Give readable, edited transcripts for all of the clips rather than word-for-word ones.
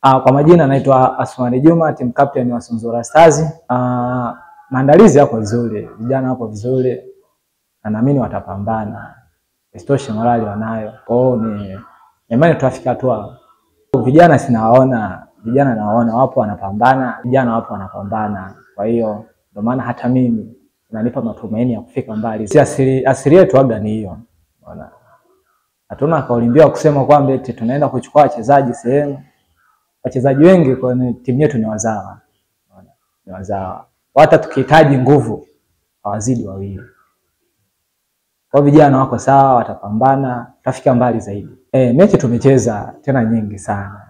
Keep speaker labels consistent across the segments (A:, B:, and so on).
A: Kwa majina naitwa Asmani Juma, team captain wa Sunzura Stars. Maandalizi yako vizuri, vijana wako vizuri na naamini watapambana. Isitoshe morali wanayo. Kwa hiyo ni imani tutafika hatua. Vijana nawaona wapo wanapambana, vijana wapo wanapambana. Kwa hiyo ndio maana hata mimi inanipa matumaini ya kufika mbali. Si asili yetu waga ni hiyo. Unaona? Hatuna kauli mbiu kusema kwamba eti tunaenda kuchukua wachezaji sehemu. Wachezaji wengi kwenye timu yetu ni wazawa. Ni wazawa. Hata tukihitaji nguvu hawazidi wawili. Kwa vijana wako sawa, watapambana, tutafika mbali zaidi. Mechi tumecheza tena nyingi sana.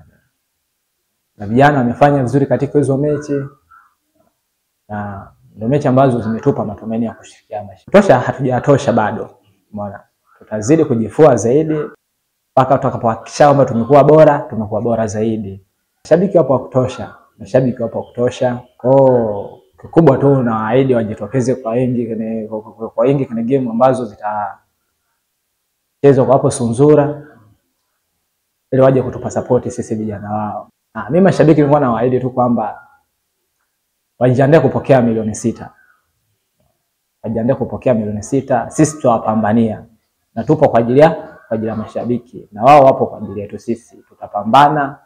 A: Na vijana wamefanya vizuri katika hizo mechi. Na ndio mechi ambazo zimetupa matumaini ya kushirikiana. Kutosha hatujatosha bado. Umeona? Tutazidi kujifua zaidi mpaka tutakapohakikisha kwamba tumekuwa bora zaidi. Mashabiki wapo wa kutosha. Kikubwa tu na waahidi wajitokeze kwa wingi kwenye game ambazo zitachezwa kwa hapo Sunzura ili waje kutupa support sisi vijana wao. Mimi mashabiki nilikuwa na waahidi tu kwamba wajiandae kupokea milioni 6. Wajiandae kupokea milioni 6, sisi tutawapambania. Na tupo kwa ajili ya mashabiki na wao wapo kwa ajili yetu sisi. Tutapambana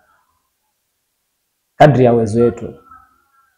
A: kadri ya uwezo wetu.